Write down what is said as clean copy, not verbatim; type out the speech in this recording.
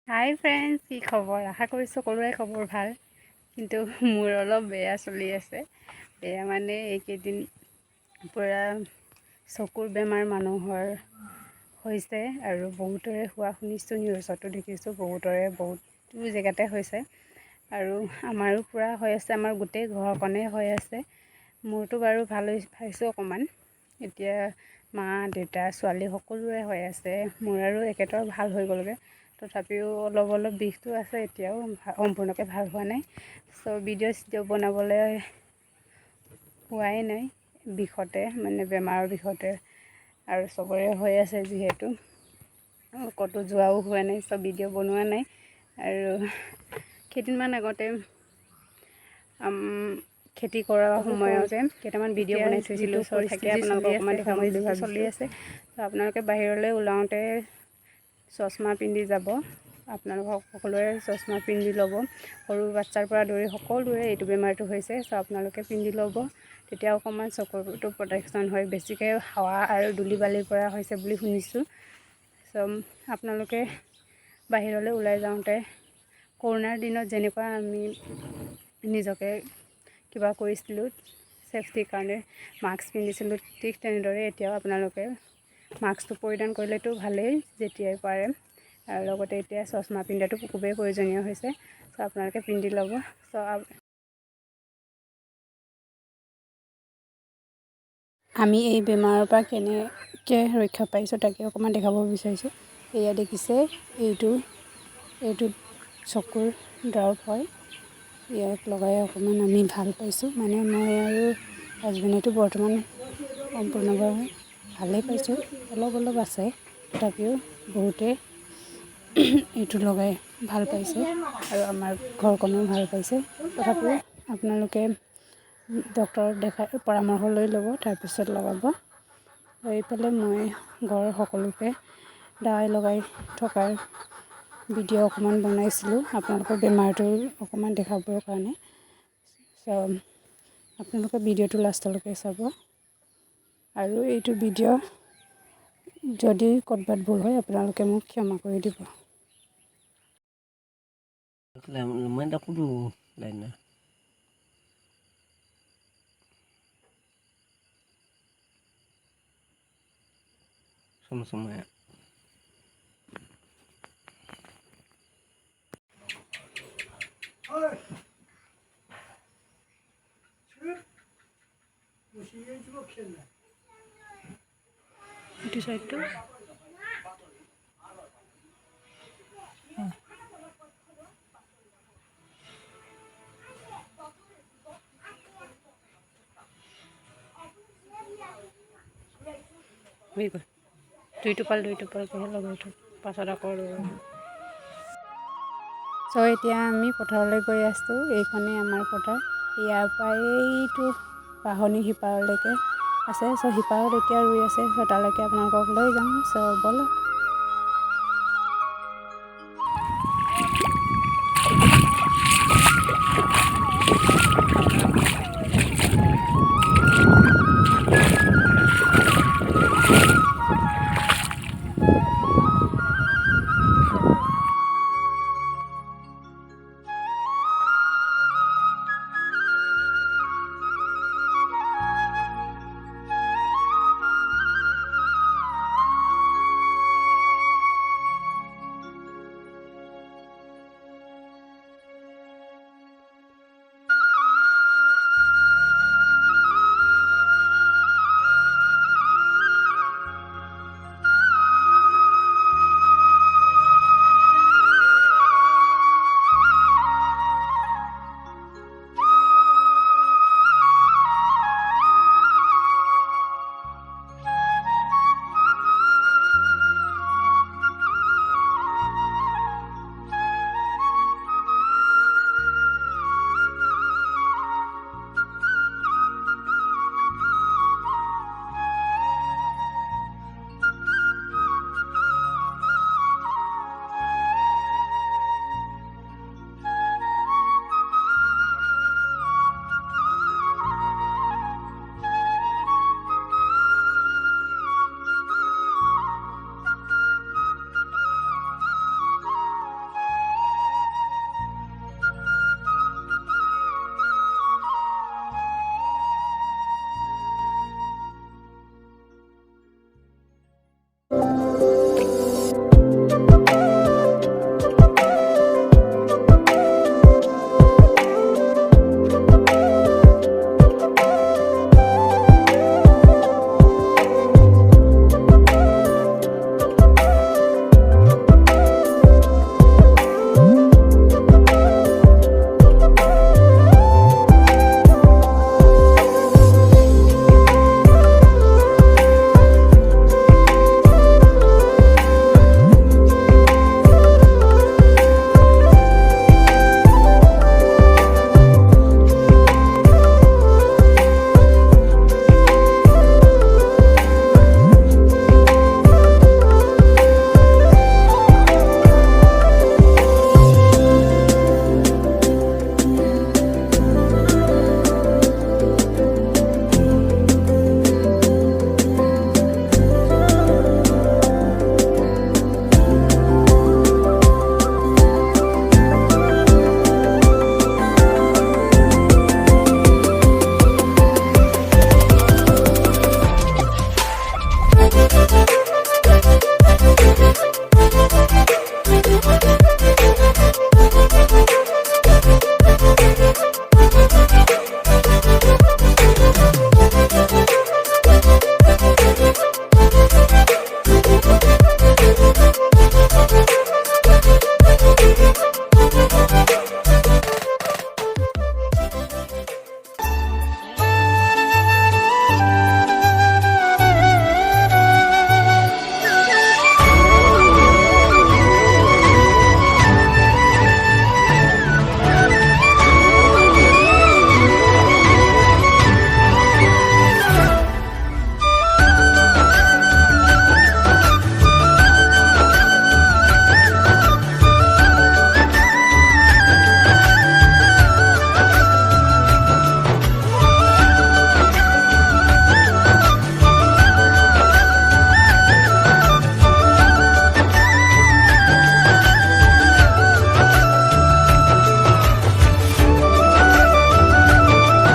হাই friends, কি খবৰ? আশা কৰিছোঁ সকলোৰে খবৰ ভাল, কিন্তু মোৰ অলপ বেয়া চলি আছে। বেয়া মানে এইকেইদিন পূৰা চকুৰ বেমাৰ মানুহৰ হৈছে আৰু বহুতৰে হোৱা শুনিছোঁ, নিউজতো দেখিছোঁ, বহুতো জেগাতে হৈছে আৰু আমাৰো পূৰা হৈ আছে। আমাৰ গোটেই ঘৰখনেই হৈ আছে। মোৰতো বাৰু ভাল পাইছোঁ অকণমান। এতিয়া মা, দেউতা, ছোৱালী সকলোৰে হৈ আছে। মোৰ আৰু একেটাও ভাল হৈ গ'লগৈ। তথাপিও অলপ বিষটো আছে, এতিয়াও সম্পূৰ্ণকৈ ভাল হোৱা নাই। ভিডিঅ' চিডিঅ' বনাবলৈ হোৱাই নাই বিষতে, মানে বেমাৰৰ বিষতে। আৰু চবৰে হৈ আছে যিহেতু ক'তো যোৱাও হোৱা নাই, ভিডিঅ' বনোৱা নাই। আৰু কেইদিনমান আগতে খেতি কৰাৰ সময়তে কেইটামান ভিডিঅ' বনাই থৈছিলোঁ, তাকে আপোনালোকক অকণমান দেখাম বুলি চলি আছে। আপোনালোকে বাহিৰলৈ ওলাওঁতে চশমা পিন্ধি যাব। আপোনালোকক সকলোৱে চশমা পিন্ধি ল'ব। সৰু বাচ্ছাৰ পৰা ধৰি সকলোৰে এইটো বেমাৰটো হৈছে। আপোনালোকে পিন্ধি ল'ব, তেতিয়া অকণমান চকুটো প্ৰটেকশ্যন হয়। বেছিকৈ হাৱা আৰু ধূলি বালিৰ পৰা হৈছে বুলি শুনিছোঁ। আপোনালোকে বাহিৰলৈ ওলাই যাওঁতে কৰোণাৰ দিনত যেনেকুৱা আমি নিজকে কিবা কৰিছিলোঁ ছেফটিৰ কাৰণে, মাস্ক পিন্ধিছিলোঁ, ঠিক তেনেদৰে এতিয়াও আপোনালোকে মাস্কটো পৰিধান কৰিলেতো ভালেই যেতিয়াই পাৰে। আৰু লগতে এতিয়া চশমা পিন্ধাটো খুবেই প্ৰয়োজনীয় হৈছে। আপোনালোকে পিন্ধি ল'ব। আমি এই বেমাৰৰ পৰা কেনেকৈ ৰক্ষা পাইছোঁ তাকে অকণমান দেখাব বিচাৰিছোঁ। এয়া দেখিছে, এইটো চকুৰ দৰৱ হয়। ইয়াক লগাই অকণমান আমি ভাল পাইছোঁ। মানে মই আৰু হাজবেণ্ডেতো বৰ্তমান সম্পূৰ্ণভাৱে ভালেই পাইছোঁ। অলপ আছে, তথাপিও বহুতে এইটো লগাই ভাল পাইছে আৰু আমাৰ ঘৰখনেও ভাল পাইছে। তথাপিও আপোনালোকে ডক্তৰক দেখাই পৰামৰ্শ লৈ ল'ব, তাৰপিছত লগাব। এইফালে মই ঘৰৰ সকলোকে দাৱাই লগাই থকাৰ ভিডিঅ' অকণমান বনাইছিলোঁ আপোনালোকৰ বেমাৰটো অকণমান দেখাবৰ কাৰণে। আপোনালোকে ভিডিঅ'টো লাষ্টলৈকে চাব। আৰু এইটো ভিডিঅ' যদি ক'ৰবাত ভুল হয় আপোনালোকে মোক ক্ষমা কৰি দিব। Sama-sama ya. Itu satu. দুই টোপাল লগাই থৈ পাছত আকৌ এতিয়া আমি পথাৰলৈ গৈ আছোঁ। এইখনেই আমাৰ পথাৰ। ইয়াৰ পৰা এইটো বাঢ়নি সিপাৰলৈকে আছে। সিপাৰত এতিয়া ৰুই আছে। তালৈকে আপোনালোকক লৈ যাওঁ। বলক।